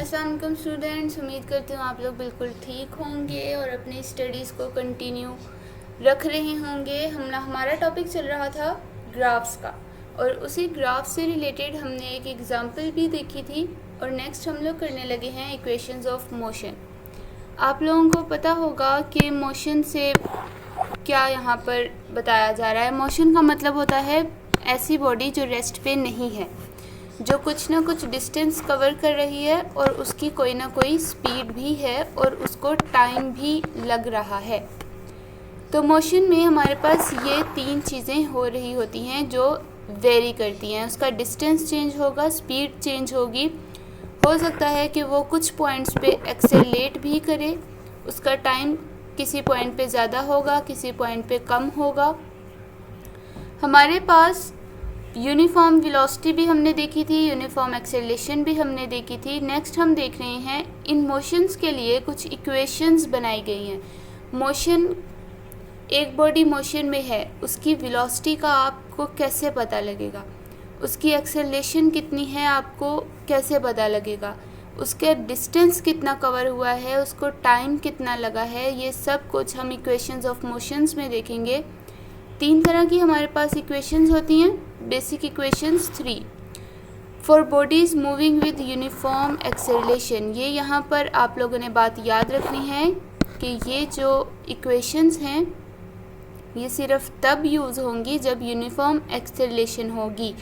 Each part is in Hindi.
अस्सलाम वालेकुम स्टूडेंट्स, उम्मीद करती हूँ आप लोग बिल्कुल ठीक होंगे और अपनी स्टडीज़ को कंटिन्यू रख रहे होंगे। हमारा टॉपिक चल रहा था ग्राफ्स का और उसी ग्राफ से रिलेटेड हमने एक एग्ज़ाम्पल भी देखी थी और नेक्स्ट हम लोग करने लगे हैं इक्वेशंस ऑफ मोशन। आप लोगों को पता होगा कि मोशन से क्या यहाँ पर बताया जा रहा है। मोशन का मतलब होता है ऐसी बॉडी जो रेस्ट पे नहीं है, जो कुछ ना कुछ डिस्टेंस कवर कर रही है और उसकी कोई ना कोई स्पीड भी है और उसको टाइम भी लग रहा है। तो मोशन में हमारे पास ये तीन चीज़ें हो रही होती हैं जो वेरी करती हैं। उसका डिस्टेंस चेंज होगा, स्पीड चेंज होगी, हो सकता है कि वो कुछ पॉइंट्स पे एक्सेलेरेट भी करे, उसका टाइम किसी पॉइंट पे ज़्यादा होगा, किसी पॉइंट पे कम होगा। हमारे पास यूनिफॉर्म वेलोसिटी भी हमने देखी थी, यूनिफॉर्म एक्सेलरेशन भी हमने देखी थी। नेक्स्ट हम देख रहे हैं इन मोशंस के लिए कुछ इक्वेशंस बनाई गई हैं। मोशन, एक बॉडी मोशन में है, उसकी वेलोसिटी का आपको कैसे पता लगेगा, उसकी एक्सेलरेशन कितनी है आपको कैसे पता लगेगा, उसके डिस्टेंस कितना कवर हुआ है, उसको टाइम कितना लगा है, ये सब कुछ हम इक्वेशंस ऑफ मोशंस में देखेंगे। तीन तरह की हमारे पास इक्वेशंस होती हैं। Basic equations 3 for bodies moving with uniform acceleration. ये यहाँ पर आप लोगों ने बात याद रखनी है कि ये जो इक्वेशंस हैं ये सिर्फ तब यूज़ होंगी जब यूनिफॉर्म एक्सेलरेशन होगी।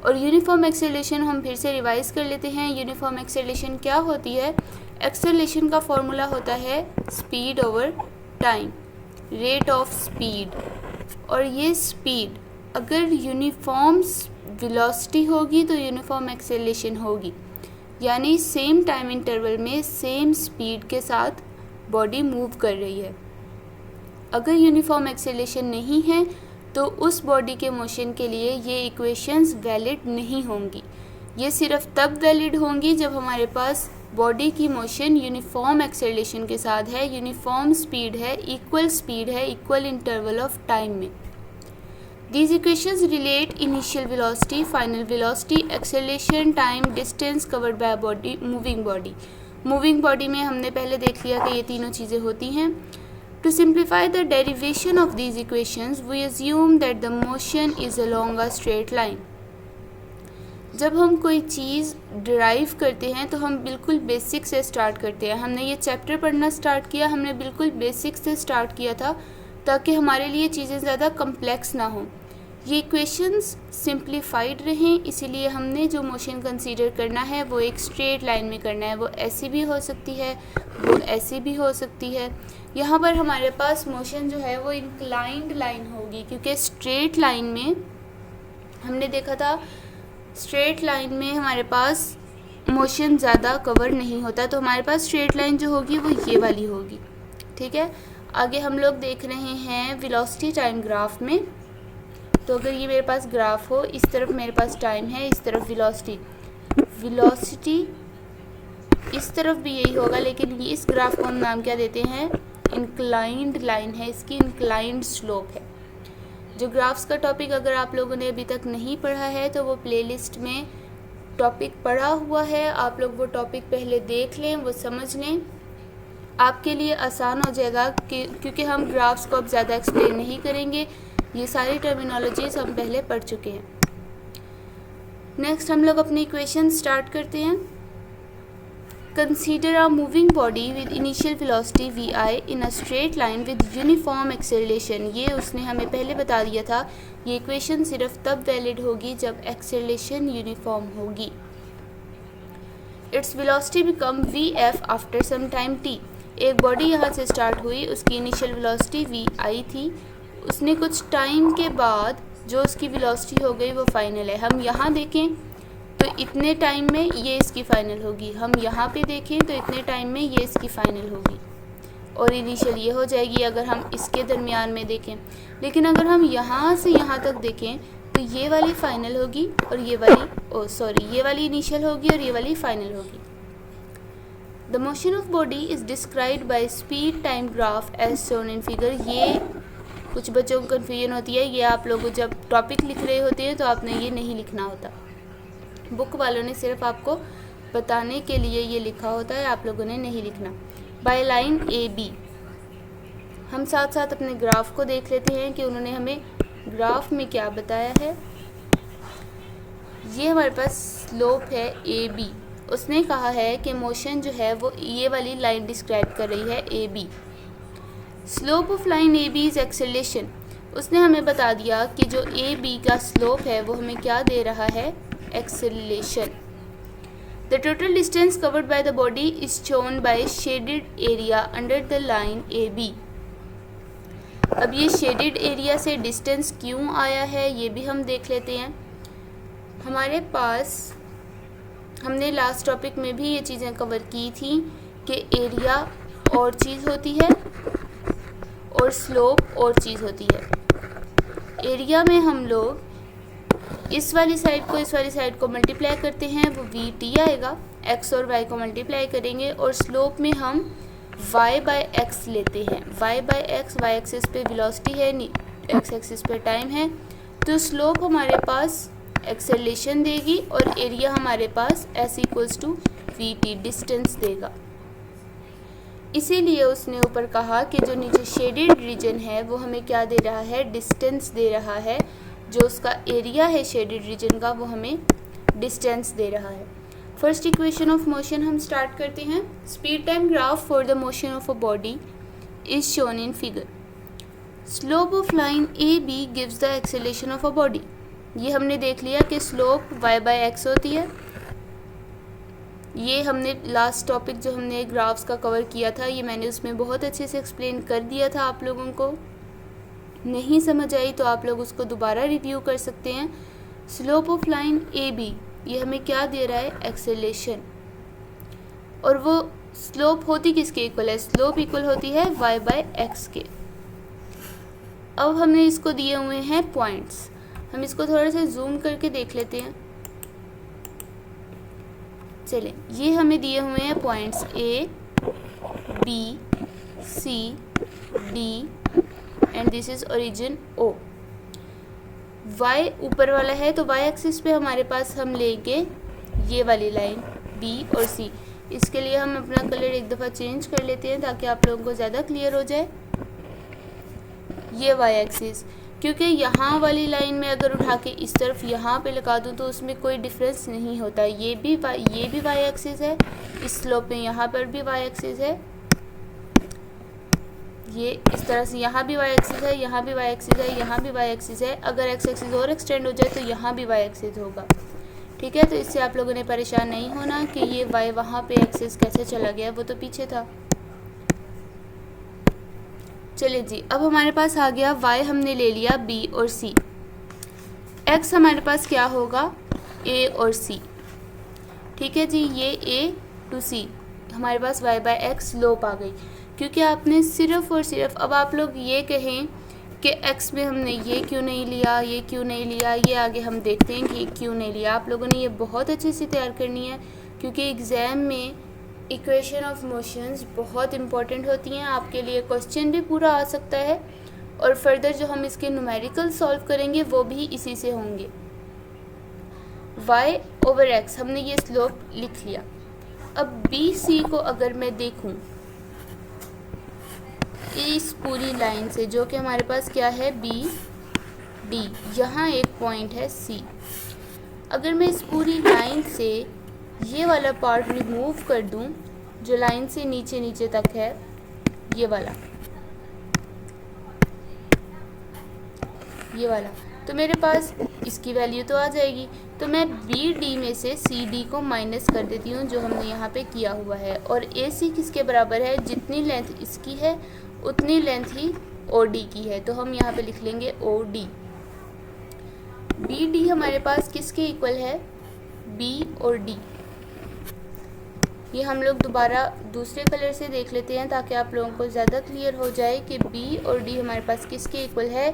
और यूनिफॉर्म एक्सेलरेशन हम फिर से रिवाइज कर लेते हैं। यूनिफॉर्म एक्सेलरेशन क्या होती है? एक्सेलरेशन का फॉर्मूला होता है speed over time, rate of speed. और ये स्पीड अगर यूनिफॉर्म वेलोसिटी होगी तो यूनिफॉर्म एक्सेलरेशन होगी, यानी सेम टाइम इंटरवल में सेम स्पीड के साथ बॉडी मूव कर रही है। अगर यूनिफॉर्म एक्सेलरेशन नहीं है तो उस बॉडी के मोशन के लिए ये इक्वेशंस वैलिड नहीं होंगी। ये सिर्फ तब वैलिड होंगी जब हमारे पास बॉडी की मोशन यूनिफॉर्म एक्सेलरेशन के साथ है, यूनिफॉर्म स्पीड है, इक्वल इंटरवल ऑफ टाइम में। These equations relate initial velocity, final velocity, acceleration, time, distance covered by a body, moving body. Moving body में हमने पहले देख लिया कि ये तीनों चीज़ें होती हैं। To simplify the derivation of these equations, we assume that the motion is along a straight line. जब हम कोई चीज़ ड्राइव करते हैं तो हम बिल्कुल बेसिक से स्टार्ट करते हैं। हमने ये चैप्टर पढ़ना स्टार्ट किया, हमने बिल्कुल बेसिक से स्टार्ट किया था ताकि हमारे लिए चीज़ें ज़्यादा कम्प्लेक्स ना हों। ये इक्वेशंस सिंप्लीफाइड रहें, इसीलिए हमने जो मोशन कंसीडर करना है वो एक स्ट्रेट लाइन में करना है। वो ऐसी भी हो सकती है, वो ऐसी भी हो सकती है। यहाँ पर हमारे पास मोशन जो है वो इंक्लाइंड लाइन होगी, क्योंकि स्ट्रेट लाइन में हमने देखा था, स्ट्रेट लाइन में हमारे पास मोशन ज़्यादा कवर नहीं होता, तो हमारे पास स्ट्रेट लाइन जो होगी वो ये वाली होगी। ठीक है, आगे हम लोग देख रहे हैं वेलोसिटी टाइम ग्राफ में। तो अगर ये मेरे पास ग्राफ हो, इस तरफ मेरे पास टाइम है, इस तरफ वेलोसिटी इस तरफ भी यही होगा, लेकिन ये इस ग्राफ को हम नाम क्या देते हैं? इंक्लाइंड लाइन है, इसकी इंक्लाइंड स्लोप है। जो ग्राफ्स का टॉपिक अगर आप लोगों ने अभी तक नहीं पढ़ा है तो वो प्लेलिस्ट में टॉपिक पढ़ा हुआ है, आप लोग वो टॉपिक पहले देख लें, वो समझ लें, आपके लिए आसान हो जाएगा क्योंकि हम ग्राफ्स को अब ज़्यादा एक्सप्लेन नहीं करेंगे। ये सारी टर्मिनोलॉजीज हम पहले पढ़ चुके हैं। नेक्स्ट हम लोग अपनी इक्वेशन स्टार्ट करते हैं। Consider a moving body with initial velocity vi in a straight line with uniform acceleration. ये उसने हमें पहले बता दिया था, ये इक्वेशन सिर्फ तब वैलिड होगी जब एक्सेलरेशन यूनिफॉर्म होगी। Its velocity become vf after some time t। एक बॉडी यहाँ से स्टार्ट हुई, उसकी इनिशियल वेलोसिटी vi थी, उसने कुछ टाइम के बाद जो उसकी वेलोसिटी हो गई वो फाइनल है। हम यहाँ देखें तो इतने टाइम में ये इसकी फ़ाइनल होगी, हम यहाँ पे देखें तो इतने टाइम में ये इसकी फ़ाइनल होगी और इनिशियल ये हो जाएगी अगर हम इसके दरमियान में देखें। लेकिन अगर हम यहाँ से यहाँ तक देखें तो ये वाली फ़ाइनल होगी और ये वाली इनिशियल होगी और ये वाली फ़ाइनल होगी। The motion of body is described by speed time graph as shown in figure. ये कुछ बच्चों को कन्फ्यूजन होती है, ये आप लोग जब टॉपिक लिख रहे होते हैं तो आपने ये नहीं लिखना होता। बुक वालों ने सिर्फ आपको बताने के लिए ये लिखा होता है, आप लोगों ने नहीं लिखना। By line A B. हम साथ साथ अपने ग्राफ को देख लेते हैं कि उन्होंने हमें ग्राफ में क्या बताया है। ये हमारे पास स्लोप है ए बी। उसने कहा है कि मोशन जो है वो ये वाली लाइन डिस्क्राइब कर रही है A B. Slope of line A B is acceleration. उसने हमें बता दिया कि जो ए बी का स्लोप है वो हमें क्या दे रहा है, acceleration. The total distance covered by the body is shown by shaded area under the line A B. अब ये शेडेड एरिया से डिस्टेंस क्यों आया है ये भी हम देख लेते हैं। हमारे पास हमने लास्ट टॉपिक में भी ये चीज़ें कवर की थी कि एरिया और चीज़ होती है और स्लोप और चीज़ होती है। एरिया में हम लोग इस वाली साइड को इस वाली साइड को मल्टीप्लाई करते हैं, वो वी टी आएगा। एक्स और वाई को मल्टीप्लाई करेंगे और स्लोप में हम y बाय एक्स लेते हैं। y by X, Y axis पे वेलोसिटी है, एक्स एक्सिस पे टाइम है, तो स्लोप हमारे पास एक्सेलरेशन देगी और एरिया हमारे पास s equals to V T distance देगा। इसीलिए उसने ऊपर कहा कि जो नीचे शेडेड रीजन है वो हमें क्या दे रहा है, डिस्टेंस दे रहा है। जो उसका एरिया है शेडेड रीजन का वो हमें डिस्टेंस दे रहा है। फर्स्ट इक्वेशन ऑफ मोशन हम स्टार्ट करते हैं। Speed time graph for the motion of a body is shown in figure. Slope of line A B gives the acceleration of a body. ये हमने देख लिया कि स्लोप y बाय एक्स होती है। ये हमने लास्ट टॉपिक जो हमने ग्राफ्स का कवर किया था, ये मैंने उसमें बहुत अच्छे से एक्सप्लेन कर दिया था। आप लोगों को नहीं समझ आई तो आप लोग उसको दोबारा रिव्यू कर सकते हैं। Slope of line A B ये हमें क्या दे रहा है, एक्सेलरेशन। और वो स्लोप होती किसके इक्वल है, स्लोप इक्वल होती है y बाय एक्स के। अब हमने इसको दिए हुए हैं पॉइंट्स, हम इसको थोड़ा सा जूम करके देख लेते हैं। चलें, ये हमें दिए हुए हैं points A B C D and this is origin O. y ऊपर वाला है तो y एक्सिस पे हमारे पास हम लेंगे ये वाली लाइन b और c। इसके लिए हम अपना कलर एक दफ़ा चेंज कर लेते हैं ताकि आप लोगों को ज़्यादा क्लियर हो जाए। ये y एक्सिस, क्योंकि यहाँ वाली लाइन में अगर उठा के इस तरफ यहाँ पे लगा दूँ तो उसमें कोई डिफरेंस नहीं होता। ये भी y एक्सिस है, इस स्लोप में यहाँ पर भी y एक्सिस है, ये इस तरह से यहाँ भी y एक्सिस है, यहाँ भी y एक्सिस है, यहाँ भी y एक्सिस है। अगर x एक्सिस और एक्सटेंड हो जाए तो यहाँ भी y एक्सिस होगा। ठीक है, तो इससे आप लोगों ने परेशान नहीं होना कि ये y वहाँ पे एक्सिस कैसे चला गया, वो तो पीछे था। चलिए जी, अब हमारे पास आ गया y हमने ले लिया b और c। x हमारे पास क्या होगा, a और c। ठीक है जी, ये a टू c हमारे पास y बाय एक्स स्लोप आ गई। क्योंकि आपने सिर्फ और सिर्फ, अब आप लोग ये कहें कि x में हमने ये क्यों नहीं लिया, ये क्यों नहीं लिया, ये आगे हम देखते हैं कि ये क्यों नहीं लिया। आप लोगों ने ये बहुत अच्छे से तैयार करनी है क्योंकि एग्ज़ाम में इक्वेशन ऑफ मोशंस बहुत इंपॉर्टेंट होती हैं। आपके लिए क्वेश्चन भी पूरा आ सकता है और फर्दर जो हम इसके न्यूमेरिकल सॉल्व करेंगे वो भी इसी से होंगे। y ओवर x हमने ये स्लोप लिख लिया। अब बी सी को अगर मैं देखूं इस पूरी लाइन से, जो कि हमारे पास क्या है, बी डी, यहाँ एक पॉइंट है सी। अगर मैं इस पूरी लाइन से ये वाला पार्ट रिमूव कर दूं जो लाइन से नीचे नीचे तक है, ये वाला, तो मेरे पास इसकी वैल्यू तो आ जाएगी। तो मैं बी डी में से सी डी को माइनस कर देती हूँ जो हमने यहाँ पे किया हुआ है। और ए सी किसके बराबर है, जितनी लेंथ इसकी है उतनी लेंथ ही ओ डी की है, तो हम यहाँ पे लिख लेंगे ओ डी। बी डी हमारे पास किसके इक्वल है, बी और डी। ये हम लोग दोबारा दूसरे कलर से देख लेते हैं ताकि आप लोगों को ज़्यादा क्लियर हो जाए कि बी और डी हमारे पास किसके इक्वल है,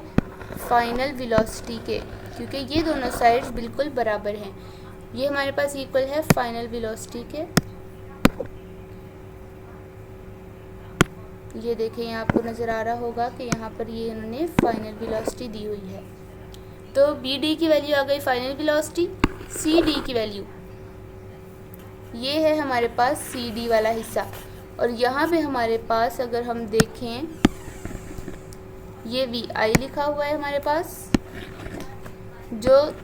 फाइनल वेलोसिटी के, क्योंकि ये दोनों साइड्स बिल्कुल बराबर हैं। ये हमारे पास इक्वल है फाइनल वेलोसिटी के। ये देखें, यहाँ आपको नज़र आ रहा होगा कि यहाँ पर ये इन्होंने फाइनल वेलोसिटी दी हुई है। तो बी डी की वैल्यू आ गई फाइनल वेलोसिटी, सी डी की वैल्यू ये है हमारे पास सी डी वाला हिस्सा, और यहाँ पे हमारे पास अगर हम देखें ये वी आई लिखा हुआ है हमारे पास, जो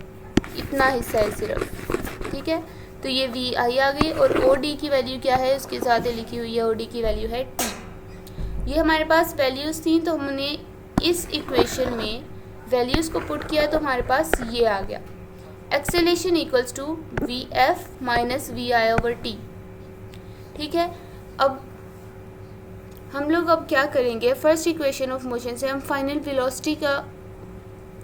इतना हिस्सा है सिर्फ, ठीक है। तो ये वी आई आ गई, और ओ डी की वैल्यू क्या है उसके साथ लिखी हुई है, ओ डी की वैल्यू है टी। ये हमारे पास वैल्यूज़ थी, तो हमने इस इक्वेशन में वैल्यूज़ को पुट किया तो हमारे पास ये आ गया, acceleration equals to V F minus V I over T, ठीक है। अब हम लोग अब क्या करेंगे, फर्स्ट इक्वेशन ऑफ मोशन से हम फाइनल वेलोसिटी का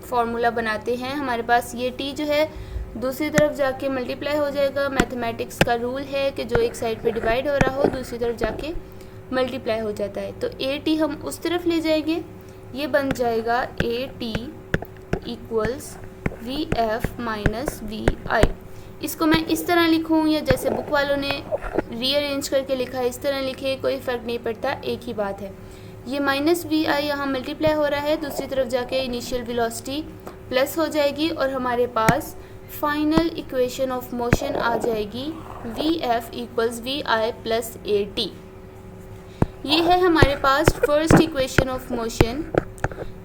फॉर्मूला बनाते हैं। हमारे पास ये टी जो है दूसरी तरफ जाके मल्टीप्लाई हो जाएगा। मैथमेटिक्स का रूल है कि जो एक साइड पे डिवाइड हो रहा हो दूसरी तरफ जाके मल्टीप्लाई हो जाता है। तो ए टी हम उस तरफ ले जाएंगे, ये बन जाएगा A T equals V F minus V I. इसको मैं इस तरह लिखूँ या जैसे बुक वालों ने रीअरेंज करके लिखा है इस तरह लिखे, कोई फ़र्क नहीं पड़ता, एक ही बात है। ये माइनस वी आई यहाँ मल्टीप्लाई हो रहा है, दूसरी तरफ जाके इनिशियल वेलोसिटी प्लस हो जाएगी, और हमारे पास फाइनल इक्वेशन ऑफ मोशन आ जाएगी we F equals V I plus A T. ये है हमारे पास फर्स्ट इक्वेशन ऑफ मोशन,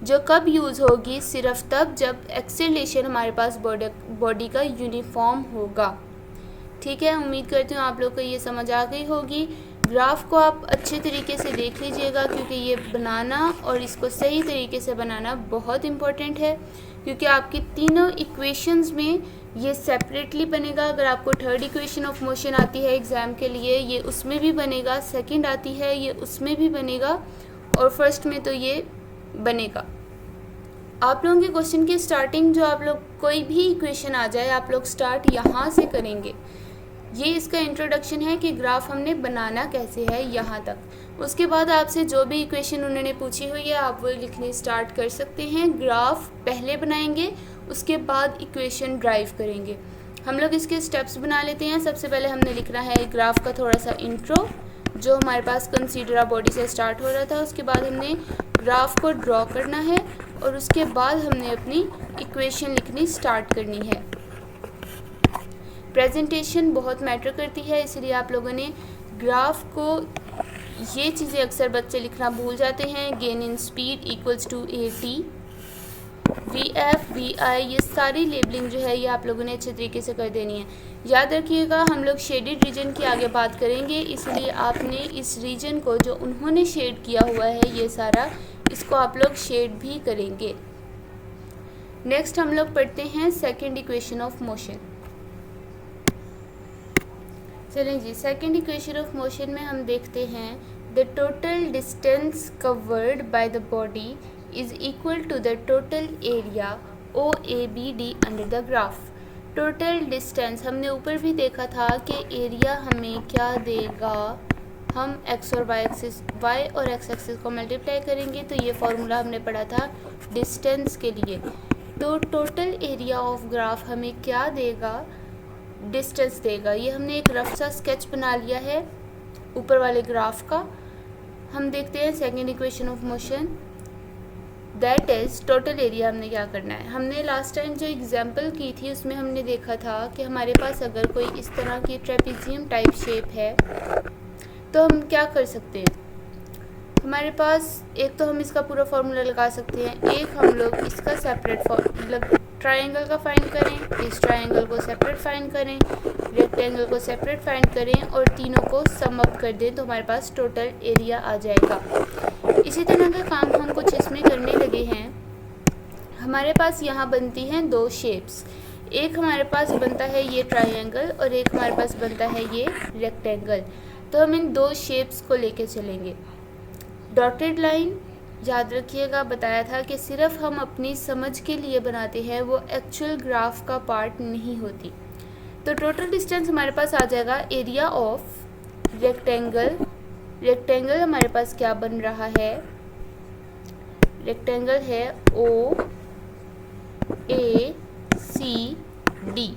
जो कब यूज़ होगी, सिर्फ तब जब एक्सेलरेशन हमारे पास बॉडी का यूनिफॉर्म होगा, ठीक है। उम्मीद करती हूँ आप लोग को ये समझ आ गई होगी। ग्राफ को आप अच्छे तरीके से देख लीजिएगा, क्योंकि ये बनाना और इसको सही तरीके से बनाना बहुत इम्पोर्टेंट है, क्योंकि आपकी तीनों इक्वेशंस में ये सेपरेटली बनेगा। अगर आपको थर्ड इक्वेशन ऑफ मोशन आती है एग्ज़ाम के लिए, ये उसमें भी बनेगा, सेकंड आती है ये उसमें भी बनेगा, और फर्स्ट में तो ये बनेगा। आप लोगों के क्वेश्चन की स्टार्टिंग, जो आप लोग कोई भी इक्वेशन आ जाए आप लोग स्टार्ट यहाँ से करेंगे। ये इसका इंट्रोडक्शन है कि ग्राफ हमने बनाना कैसे है यहाँ तक। उसके बाद आपसे जो भी इक्वेशन उन्होंने पूछी हुई है आप वो लिखने स्टार्ट कर सकते हैं। ग्राफ पहले बनाएंगे, उसके बाद इक्वेशन ड्राइव करेंगे। हम लोग इसके स्टेप्स बना लेते हैं। सबसे पहले हमने लिखना है ग्राफ का थोड़ा सा इंट्रो, जो हमारे पास कंसीडर अ बॉडी से स्टार्ट हो रहा था। उसके बाद हमने ग्राफ को ड्रॉ करना है, और उसके बाद हमने अपनी इक्वेशन लिखनी स्टार्ट करनी है। प्रेजेंटेशन बहुत मैटर करती है, इसलिए आप लोगों ने ग्राफ को, ये चीज़ें अक्सर बच्चे लिखना भूल जाते हैं। Gain in speed equals to A T, V F V I, ये सारी लेबलिंग जो है ये आप लोगों ने अच्छे तरीके से कर देनी है। याद रखिएगा हम लोग शेडेड रीजन की आगे बात करेंगे, इसलिए आपने इस रीजन को जो उन्होंने शेड किया हुआ है ये सारा, इसको आप लोग शेड भी करेंगे। नेक्स्ट हम लोग पढ़ते हैं सेकेंड इक्वेशन ऑफ मोशन। चलें जी, सेकेंड इक्वेशन ऑफ मोशन में हम देखते हैं the total distance covered by the body is equal to the total area O A B D under the graph. Total distance हमने ऊपर भी देखा था कि एरिया हमें क्या देगा, हम एक्स और वाई एक्सिस, वाई और एक्स एक्सिस को मल्टीप्लाई करेंगे, तो ये फॉर्मूला हमने पढ़ा था डिस्टेंस के लिए। तो टोटल एरिया ऑफ ग्राफ हमें क्या देगा, डिस्टेंस देगा। ये हमने एक रफ सा स्केच बना लिया है ऊपर वाले ग्राफ का। हम देखते हैं second equation of motion, that is total area हमने क्या करना है। हमने लास्ट टाइम जो एग्जांपल की थी उसमें हमने देखा था कि हमारे पास अगर कोई इस तरह की ट्रेपेजियम टाइप शेप है तो हम क्या कर सकते हैं, हमारे पास एक तो हम इसका पूरा फार्मूला लगा सकते हैं, एक हम लोग इसका सेपरेट मतलब ट्रायंगल का फाइंड करें, इस ट्रायंगल को सेपरेट फाइंड करें, रेक्टेंगल को सेपरेट फाइंड करें, और तीनों को सम अप कर दें तो हमारे पास टोटल एरिया आ जाएगा। इसी तरह का काम हम कुछ इसमें करने लगे हैं। हमारे पास यहाँ बनती हैं दो शेप्स, एक हमारे पास बनता है ये ट्रायंगल और एक हमारे पास बनता है ये रेक्टेंगल। तो हम इन दो शेप्स को लेके चलेंगे। डॉटेड लाइन याद रखिएगा, बताया था कि सिर्फ हम अपनी समझ के लिए बनाते हैं, वो एक्चुअल ग्राफ का पार्ट नहीं होती। तो टोटल डिस्टेंस हमारे पास आ जाएगा एरिया ऑफ रेक्टेंगल। रेक्टेंगल हमारे पास क्या बन रहा है, रेक्टेंगल है ओ ए सी डी,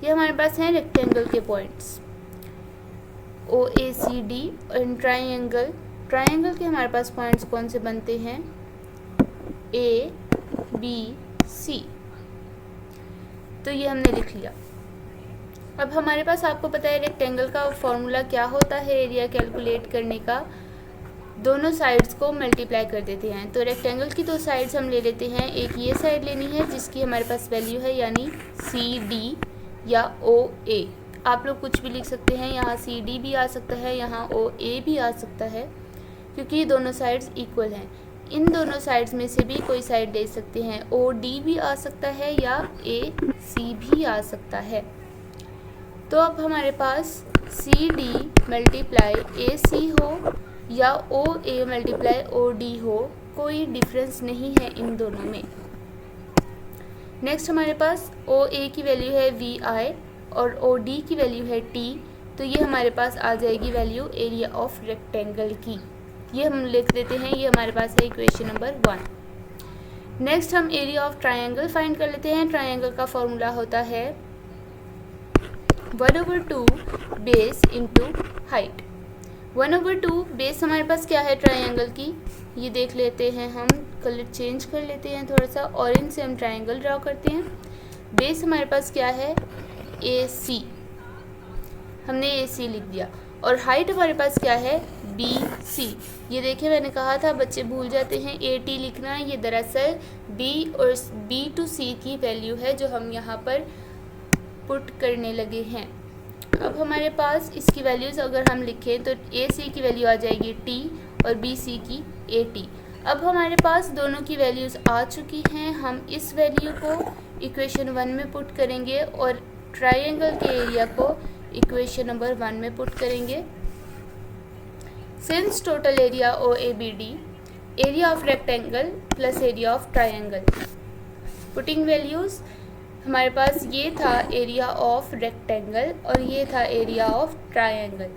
ये हमारे पास हैं रेक्टेंगल के points O A C D. And triangle, triangle के हमारे पास पॉइंट्स कौन से बनते हैं, ए बी सी। तो ये हमने लिख लिया। अब हमारे पास आपको पता है रेक्टेंगल का फॉर्मूला क्या होता है एरिया कैलकुलेट करने का, दोनों साइड्स को मल्टीप्लाई कर देते हैं। तो रेक्टेंगल की दो साइड्स हम ले लेते हैं, एक ये साइड लेनी है जिसकी हमारे पास वैल्यू है यानी CD या OA, आप लोग कुछ भी लिख सकते हैं, यहाँ CD भी आ सकता है, यहाँ OA भी आ सकता है, क्योंकि ये दोनों साइड्स इक्वल हैं। इन दोनों साइड्स में से भी कोई साइड ले सकते हैं, OD भी आ सकता है या AC भी आ सकता है। तो अब हमारे पास CD मल्टीप्लाई AC हो या OA मल्टीप्लाई OD हो, कोई डिफरेंस नहीं है इन दोनों में। नेक्स्ट हमारे पास OA की वैल्यू है VI और OD की वैल्यू है T, तो ये हमारे पास आ जाएगी वैल्यू एरिया ऑफ रेक्टेंगल की, ये हम लिख देते हैं, ये हमारे पास है इक्वेशन नंबर 1। नेक्स्ट हम एरिया ऑफ ट्रायंगल फाइंड कर लेते हैं। ट्रायंगल का फॉर्मूला होता है 1/2 बेस इंटू हाइट। 1/2 बेस हमारे पास क्या है ट्रायंगल की, ये देख लेते हैं, हम कलर चेंज कर लेते हैं थोड़ा सा, ऑरेंज से हम ट्रायंगल ड्रॉ करते हैं। बेस हमारे पास क्या है AC, हमने AC लिख दिया, और हाइट हमारे पास क्या है BC। ये देखिए मैंने कहा था बच्चे भूल जाते हैं AT लिखना, ये दरअसल B और B to C की वैल्यू है जो हम यहाँ पर पुट करने लगे हैं। अब हमारे पास इसकी वैल्यूज़ अगर हम लिखें तो AC की वैल्यू आ जाएगी T और BC की AT। अब हमारे पास दोनों की वैल्यूज़ आ चुकी हैं, हम इस वैल्यू को इक्वेशन 1 में पुट करेंगे और ट्रायंगल के एरिया को इक्वेशन नंबर 1 में पुट करेंगे। Since total area OABD, area of rectangle plus area of triangle, putting values हमारे पास ये था एरिया ऑफ रेक्टेंगल और ये था एरिया ऑफ ट्रायंगल।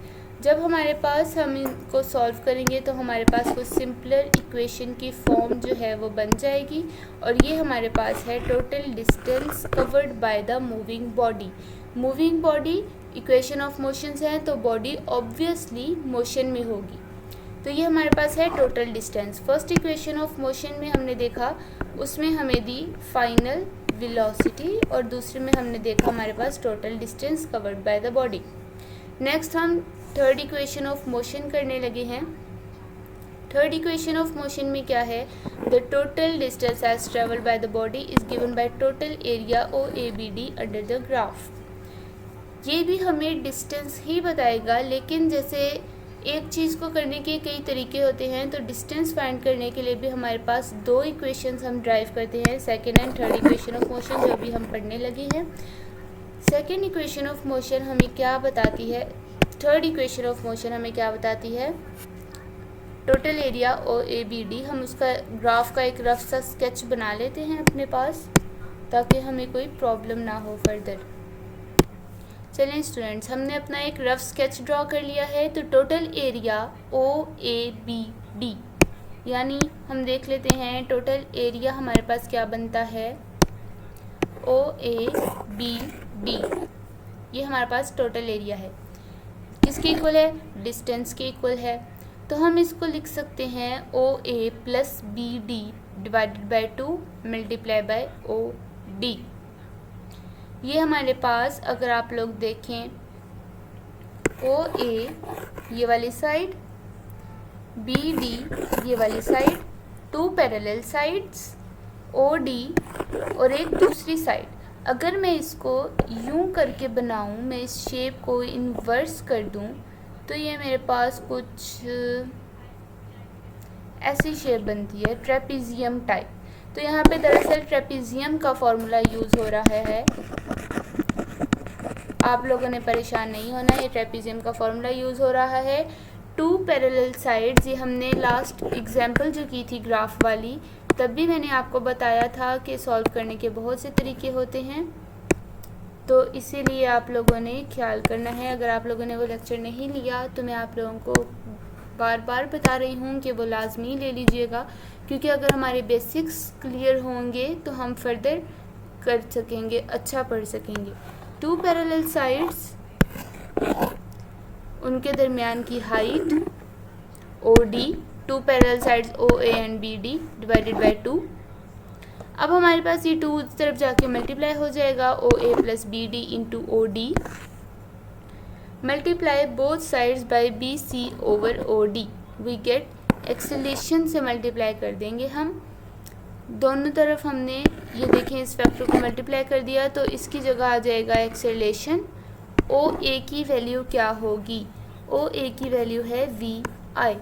जब हमारे पास हम इनको सॉल्व करेंगे तो हमारे पास कुछ सिंपलर इक्वेशन की फॉर्म जो है वो बन जाएगी, और ये हमारे पास है total distance covered by the moving body. Moving body equation of motions है तो बॉडी ऑब्वियसली मोशन में होगी, तो ये हमारे पास है total distance. First equation of motion में हमने देखा, उसमें हमें दी फाइनल वेलोसिटी और दूसरे में हमने देखा हमारे पास total distance covered by the body. Next हम थर्ड इक्वेशन ऑफ मोशन करने लगे हैं। थर्ड इक्वेशन ऑफ मोशन में क्या है, the total distance as travelled by the body is given by total area OABD under the graph. ये भी हमें डिस्टेंस ही बताएगा, लेकिन जैसे एक चीज़ को करने के कई तरीके होते हैं, तो डिस्टेंस फाइंड करने के लिए भी हमारे पास दो इक्वेशंस हम ड्राइव करते हैं, second and third equation of motion जो भी हम पढ़ने लगे हैं। सेकेंड इक्वेशन ऑफ मोशन हमें क्या बताती है, थर्ड इक्वेशन ऑफ मोशन हमें क्या बताती है, टोटल एरिया OABD। हम उसका ग्राफ का एक रफ सा स्केच बना लेते हैं अपने पास ताकि हमें कोई प्रॉब्लम ना हो फर्दर। चलें स्टूडेंट्स, हमने अपना एक रफ स्केच ड्रॉ कर लिया है। तो टोटल एरिया OABD, यानी हम देख लेते हैं टोटल एरिया हमारे पास क्या बनता है OABD, ये हमारे पास टोटल एरिया है, किसके इक्वल है, डिस्टेंस के इक्वल है। तो हम इसको लिख सकते हैं OA plus BD divided by 2 multiply by OD। ये हमारे पास अगर आप लोग देखें OA ये वाली साइड, BD ये वाली साइड, 2 पैरेलल साइड्स OD और एक दूसरी साइड। अगर मैं इसको यूं करके बनाऊं, मैं इस शेप को इन्वर्स कर दूं, तो ये मेरे पास कुछ ऐसी शेप बनती है, ट्रेपीजियम टाइप। तो यहाँ पे दरअसल ट्रेपीजियम का फॉर्मूला यूज़ हो रहा है, आप लोगों ने परेशान नहीं होना, ये ट्रेपीजियम का फॉर्मूला यूज़ हो रहा है। 2 पैरेलल साइड्स, ये हमने लास्ट एग्जाम्पल जो की थी ग्राफ वाली, तब भी मैंने आपको बताया था कि सॉल्व करने के बहुत से तरीके होते हैं, तो इसीलिए आप लोगों ने ख्याल करना है। अगर आप लोगों ने वो लेक्चर नहीं लिया तो मैं आप लोगों को बार बार बता रही हूँ कि वो लाजमी ले लीजिएगा, क्योंकि अगर हमारे बेसिक्स क्लियर होंगे तो हम फर्दर कर सकेंगे, अच्छा पढ़ सकेंगे। 2 पैरेलल साइड्स, उनके दरमियान की height OD, 2 parallel sides OA and BD divided by 2। अब हमारे पास ये 2 इस तरफ जाके मल्टीप्लाई हो जाएगा, OA plus BD into OD। Multiply both sides by B C over O D, we get acceleration से मल्टीप्लाई कर देंगे हम दोनों तरफ। हमने ये देखें इस फैक्टर को मल्टीप्लाई कर दिया तो इसकी जगह आ जाएगा एक्सेलेरेशन। ओ ए की वैल्यू क्या होगी, ओ ए की वैल्यू है वी आई।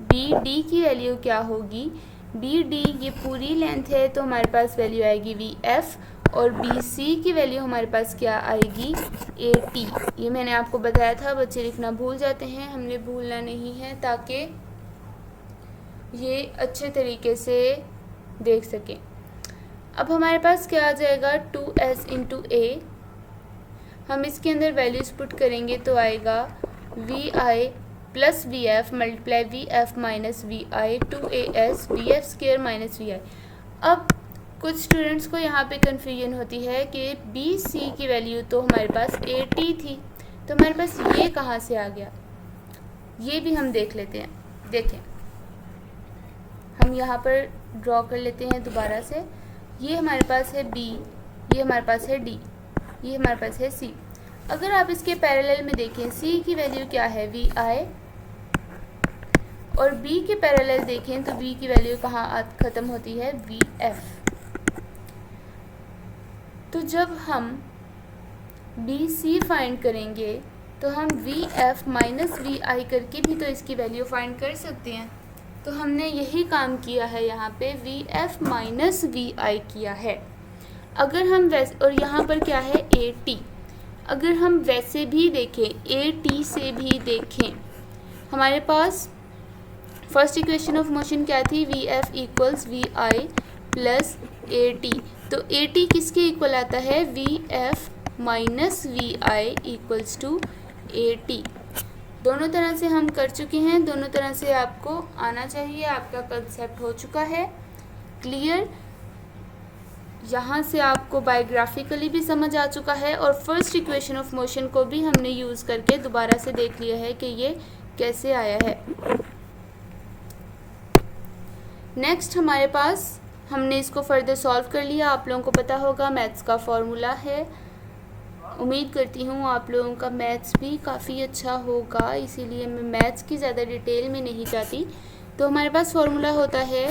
बी डी की वैल्यू क्या होगी, बी डी ये पूरी लेंथ है तो हमारे पास वैल्यू आएगी वी एफ, और बी सी की वैल्यू हमारे पास क्या आएगी ए टी। ये मैंने आपको बताया था, बच्चे लिखना भूल जाते हैं, हमने भूलना नहीं है ताकि ये अच्छे तरीके से देख सकें। अब हमारे पास क्या आ जाएगा 2s इंटू ए, हम इसके अंदर वैल्यूज पुट करेंगे तो आएगा V I plus V F multiply V F minus V I 2as V F square minus V I. अब कुछ स्टूडेंट्स को यहाँ पे कन्फ्यूजन होती है कि बी सी की वैल्यू तो हमारे पास ए टी थी, तो हमारे पास ये कहाँ से आ गया, ये भी हम देख लेते हैं। देखें हम यहाँ पर ड्रॉ कर लेते हैं दोबारा से। ये हमारे पास है बी, ये हमारे पास है डी, ये हमारे पास है सी। अगर आप इसके पैरेलल में देखें सी की वैल्यू क्या है वी आई, और बी के पैरेलल देखें तो बी की वैल्यू कहाँ ख़त्म होती है वी एफ। तो जब हम बी सी फाइंड करेंगे तो हम वी एफ माइनस वी आई करके भी तो इसकी वैल्यू फाइंड कर सकते हैं। तो हमने यही काम किया है, यहाँ पे वी एफ माइनस वी आई किया है। अगर हम वैसे, और यहाँ पर क्या है ए टी, अगर हम वैसे भी देखें ए टी से भी देखें, हमारे पास फर्स्ट इक्वेशन ऑफ मोशन क्या थी, V F equals V I plus A T. तो ए टी किसके इक्वल आता है, V F minus V I equals to A T. दोनों तरह से हम कर चुके हैं, दोनों तरह से आपको आना चाहिए, आपका कंसेप्ट हो चुका है क्लियर। यहाँ से आपको बायोग्राफिकली भी समझ आ चुका है, और फर्स्ट इक्वेशन ऑफ मोशन को भी हमने यूज़ करके दोबारा से देख लिया है कि ये कैसे आया है। नेक्स्ट हमारे पास हमने इसको फर्दर सॉल्व कर लिया। आप लोगों को पता होगा मैथ्स का फॉर्मूला है, उम्मीद करती हूँ आप लोगों का मैथ्स भी काफ़ी अच्छा होगा, इसीलिए मैं मैथ्स की ज़्यादा डिटेल में नहीं जाती। तो हमारे पास फॉर्मूला होता है,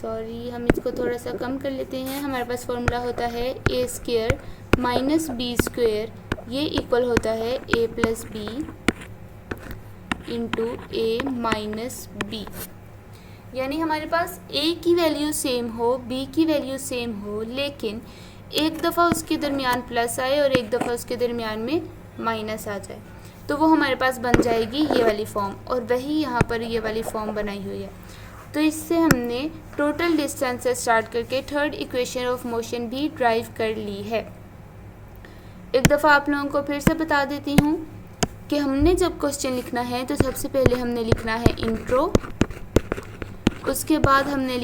सॉरी हम इसको थोड़ा सा कम कर लेते हैं। हमारे पास फॉर्मूला होता है ए स्क्वायर माइनस बी स्क्वायर, ये इक्वल होता है ए प्लस बी इंटू ए माइनस बी। यानी हमारे पास ए की वैल्यू सेम हो, बी की वैल्यू सेम हो, लेकिन एक दफ़ा उसके दरमियान प्लस आए और एक दफ़ा उसके दरमियान में माइनस आ जाए, तो वो हमारे पास बन जाएगी ये वाली फॉर्म, और वही यहाँ पर ये वाली फॉर्म बनाई हुई है। तो इससे हमने टोटल डिस्टेंस से स्टार्ट करके थर्ड इक्वेशन ऑफ मोशन भी ड्राइव कर ली है। एक दफ़ा आप लोगों को फिर से बता देती हूँ कि हमने जब क्वेश्चन लिखना है तो सबसे पहले हमने लिखना है इंट्रो, उसके बाद हमने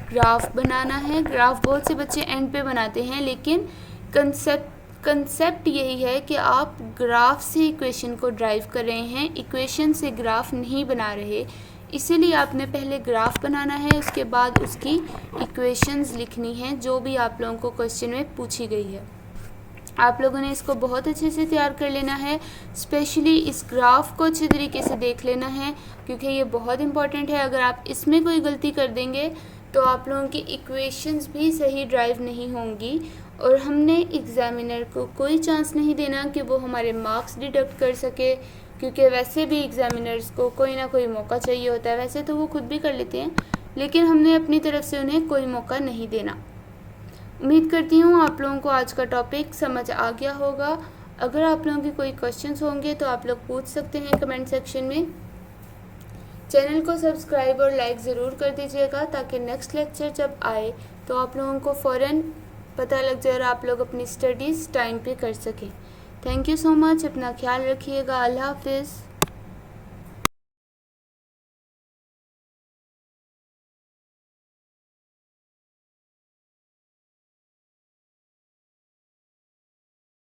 ग्राफ बनाना है। ग्राफ बहुत से बच्चे एंड पे बनाते हैं, लेकिन कंसेप्ट यही है कि आप ग्राफ से इक्वेशन को ड्राइव कर रहे हैं, इक्वेशन से ग्राफ नहीं बना रहे। इसीलिए आपने पहले ग्राफ बनाना है, उसके बाद उसकी इक्वेशंस लिखनी है जो भी आप लोगों को क्वेश्चन में पूछी गई है। आप लोगों ने इसको बहुत अच्छे से तैयार कर लेना है, स्पेशली इस ग्राफ को अच्छे तरीके से देख लेना है, क्योंकि ये बहुत इंपॉर्टेंट है। अगर आप इसमें कोई गलती कर देंगे तो आप लोगों की इक्वेशंस भी सही ड्राइव नहीं होंगी, और हमने एग्ज़ामिनर को कोई चांस नहीं देना कि वो हमारे मार्क्स डिडक्ट कर सके, क्योंकि वैसे भी एग्ज़ामिनर्स को कोई ना कोई मौका चाहिए होता है। वैसे तो वो खुद भी कर लेते हैं, लेकिन हमने अपनी तरफ से उन्हें कोई मौका नहीं देना। उम्मीद करती हूँ आप लोगों को आज का टॉपिक समझ आ गया होगा। अगर आप लोगों के कोई क्वेश्चंस होंगे तो आप लोग पूछ सकते हैं कमेंट सेक्शन में। चैनल को सब्सक्राइब और लाइक ज़रूर कर दीजिएगा, ताकि नेक्स्ट लेक्चर जब आए तो आप लोगों को फ़ौरन पता लग जाए और आप लोग अपनी स्टडीज़ टाइम पे कर सकें। थैंक यू सो मच, अपना ख्याल रखिएगा। अल्लाह हाफिज़।